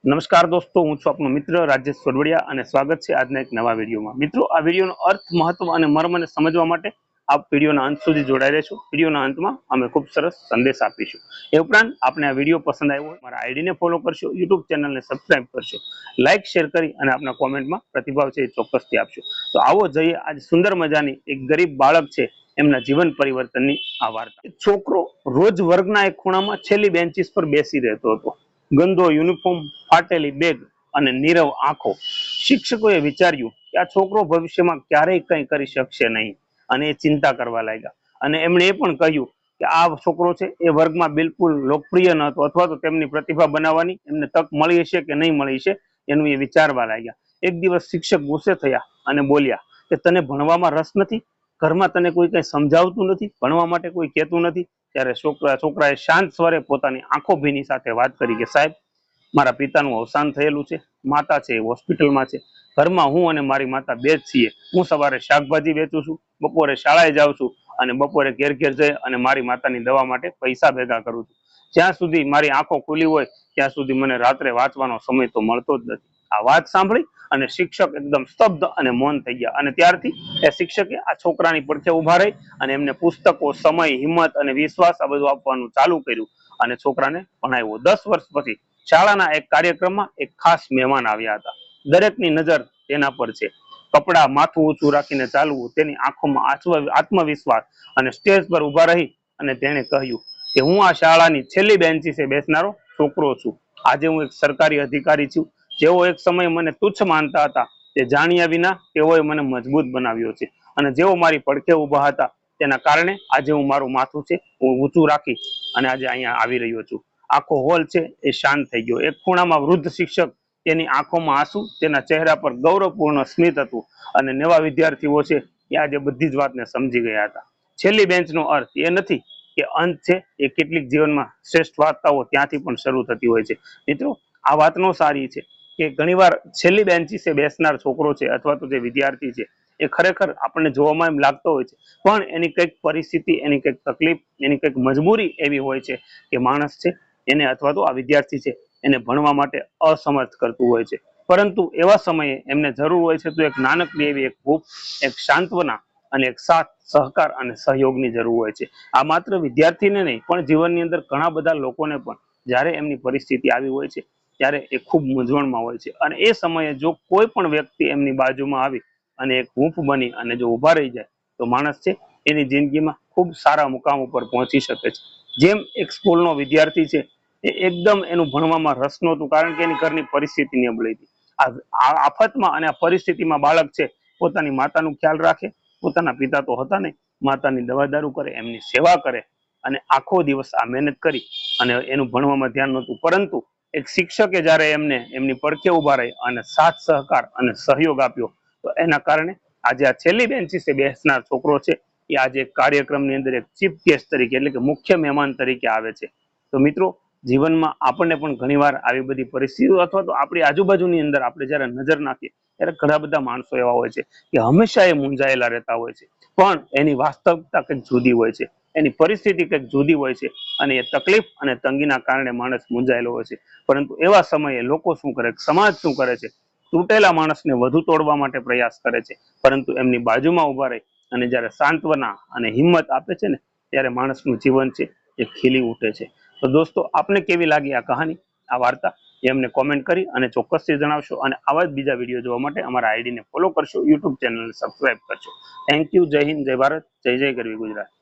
નમસ્કાર દોસ્તો, હું છું આપનો મિત્ર રાજેશ સોરવડિયા અને સ્વાગત છે આજના એક નવા વિડીયોમાં। મિત્રો, આ વિડીયોનો અર્થ, મહત્વ અને મર્મને સમજવા માટે આપ વિડીયોના અંત સુધી જોડાઈ રહેશો। વિડીયોના અંતમાં અમે ખૂબ સરસ સંદેશ આપીશું। એ ઉપરાંત આપણે આ વિડીયો પસંદ આવ્યો હોય મારા આઈડીને ફોલો કરશો, યુટ્યુબ ચેનલને સબસ્ક્રાઇબ કરશો, લાઇક શેર કરી અને આપના કોમેન્ટમાં પ્રતિભાવ છે એ ચોક્કસથી આપશો। તો આવો જોઈએ આજ સુંદર મજાની એક ગરીબ બાળક છે એમના જીવન પરિવર્તનની આ વાર્તા। છોકરો રોજ વર્ગના એક ખૂણામાં છેલ્લી બેન્ચીસ પર બેસી રહેતો હતો। ગંદો યુનિફોર્મ, ફાટેલી બેગ અને નીરવ આંખો। શિક્ષકોએ વિચાર્યું કે આ છોકરો ભવિષ્યમાં ક્યારેય કંઈ કરી શકશે નહીં અને એ ચિંતા કરવા લાગ્યા। અને એમણે એ પણ કહ્યું કે આ છોકરો છે એ વર્ગમાં બિલકુલ લોકપ્રિય ન હતો, અથવા તો તેમની પ્રતિભા બનાવવાની એમને તક મળી હશે કે નહીં મળી હશે એનું એ વિચારવા લાગ્યા। એક દિવસ શિક્ષક ગુસ્સે થયા અને બોલ્યા કે તને ભણવામાં રસ નથી? ઘરમાં તને કોઈ કંઈ સમજાવતું નથી? ભણવા માટે કોઈ કહેતું નથી? ત્યારે છોકરાએ શાંત સ્વરે પોતાની આંખો ભીની સાથે વાત કરી કે સાહેબ, મારા પિતાનું અવસાન થયેલું છે। માતા છે એ હોસ્પિટલમાં છે। ઘરમાં હું અને મારી માતા બે જ છીએ। હું સવારે શાકભાજી વેચું છું, બપોરે શાળાએ જાઉં છું અને બપોરે ઘેર ઘેર જઈ અને મારી માતાની દવા માટે પૈસા ભેગા કરું છું। જ્યાં સુધી મારી આંખો ખુલી હોય ત્યાં સુધી મને રાત્રે વાંચવાનો સમય તો મળતો જ નથી। આ વાત સાંભળી અને શિક્ષક એકદમ સ્તબ્ધ અને મૌન થઈ ગયા। અને ત્યારથી એ શિક્ષકે આ છોકરાની પડખે ઉભા રહી અને એમને પુસ્તકો, સમય, હિંમત અને વિશ્વાસ આ બધું આપવાનું ચાલુ કર્યું અને છોકરાને ભણાવ્યો। 10 વર્ષ પછી શાળાના એક કાર્યક્રમમાં એક ખાસ મહેમાન આવ્યા હતા। દરેકની નજર તેના પર છે। કપડા માથું ઊંચું રાખીને ચાલવું, તેની આંખોમાં આત્મવિશ્વાસ અને સ્ટેજ પર ઉભા રહી અને તેણે કહ્યું કે હું આ શાળાની છેલ્લી બેન્ચીસે બેસનારો છોકરો છું। આજે હું એક સરકારી અધિકારી છું। જેઓ એક સમય મને તુચ્છ માનતા હતા તે જાણ્યા વિના તેઓએ મને મજબૂત બનાવ્યો છે। અને જેઓ મારી પડખે ઊભા હતા તેના કારણે આજે હું મારું માથું છે હું ઊંચું રાખી અને આજે અહીંયા આવી રહ્યો છું। આખો હોલ છે એ શાંત થઈ ગયો। એક ખૂણામાં વૃદ્ધ શિક્ષક, તેની આંખોમાં આંસુ, તેના ચહેરા પર ગૌરવપૂર્ણ સ્મિત હતું અને નવા વિદ્યાર્થીઓ છે એ આજે બધી જ વાતને સમજી ગયા હતા। છેલ્લી બેન્ચનો અર્થ એ નથી કે અંત છે, એ કેટલીક જીવનમાં શ્રેષ્ઠ વાર્તાઓ ત્યાંથી પણ શરૂ થતી હોય છે। મિત્રો, આ વાતનો સારી છે કે ઘણીવાર છેલ્લી બેન્ચીસે બેસનાર છોકરો છે અથવા તો જે વિદ્યાર્થી છે એ ખરેખર આપણને જોવામાં એમ લાગતો હોય છે, પણ એની કંઈક પરિસ્થિતિ, એની કંઈક તકલીફ, એની કંઈક મજબૂરી એવી હોય છે કે માણસ છે એને અથવા તો આ વિદ્યાર્થી છે એને ભણવા માટે અસમર્થ કરતું હોય છે। પરંતુ એવા સમયે એમને જરૂર હોય છે તો એક નાનકડી એવી એક હૂંફ, એક સાંત્વના અને એક સાથ, સહકાર અને સહયોગની જરૂર હોય છે। આ માત્ર વિદ્યાર્થીને નહીં પણ જીવનની અંદર ઘણા બધા લોકોને પણ જ્યારે એમની પરિસ્થિતિ આવી હોય છે ત્યારે એ ખૂબ મૂંઝવણમાં હોય છે અને એ સમયે જો કોઈ પણ વ્યક્તિ એમની બાજુમાં આવી અને એક હૂંફ બની અને જો ઊભા રહી જાય તો માણસ છે એની જિંદગીમાં ખૂબ સારા મુકામ ઉપર પહોંચી શકે છે। જેમ એક સ્કૂલનો વિદ્યાર્થી છે એ એકદમ એનું ભણવામાં રસ નહોતું, કારણ કે એની ઘરની પરિસ્થિતિ નબળી હતી। આ આફતમાં અને આ પરિસ્થિતિમાં બાળક છે પોતાની માતાનું ખ્યાલ રાખે, પોતાના પિતા તો હતા નહીં, માતાની દવા દારૂ કરે, એમની સેવા કરે અને આખો દિવસ આ મહેનત કરી અને એનું ભણવામાં ધ્યાન નહોતું, પરંતુ એક શિક્ષકે જ્યારે એમને એમની પડખે ઉભા રહી અને સાથ, સહકાર અને સહયોગ આપ્યો તો એના કારણે આજે આ છેલ્લી બેન્ચીસે બેસનાર છોકરો છે એ આજે એક કાર્યક્રમની અંદર એક ચીફ ગેસ્ટ તરીકે, એટલે કે મુખ્ય મહેમાન તરીકે આવે છે। તો મિત્રો, જીવનમાં આપણને પણ ઘણીવાર આવી બધી પરિસ્થિતિઓ અથવા તો આપણી આજુબાજુની અંદર આપણે જ્યારે નજર નાખીએ ત્યારે ઘણા બધા માણસો એવા હોય છે કે હંમેશા એ મૂંઝાયેલા રહેતા હોય છે, પણ એની વાસ્તવિકતા કંઈક જુદી હોય છે, એની પરિસ્થિતિ કંઈક જુદી હોય છે અને એ તકલીફ અને તંગીના કારણે માણસ મૂંઝાયેલો હોય છે। પરંતુ એવા સમયે લોકો શું કરે, સમાજ શું કરે છે, તૂટેલા માણસને વધુ તોડવા માટે પ્રયાસ કરે છે, પરંતુ એમની બાજુમાં ઉભા રહી અને જ્યારે સાંત્વના અને હિંમત આપે છે ને ત્યારે માણસનું જીવન છે એ ખીલી ઉઠે છે। તો દોસ્તો, આપને કેવી લાગી આ કહાની, આ વાર્તા, એ અમને કોમેન્ટ કરી અને ચોક્કસથી જણાવશો અને આવા જ બીજા વિડીયો જોવા માટે અમારા આઈડીને ફોલો કરશો, યુટ્યુબ ચેનલને સબસ્ક્રાઇબ કરશો। Thank you. જય હિન્દ, જય ભારત, જય જય ગરવી ગુજરાત।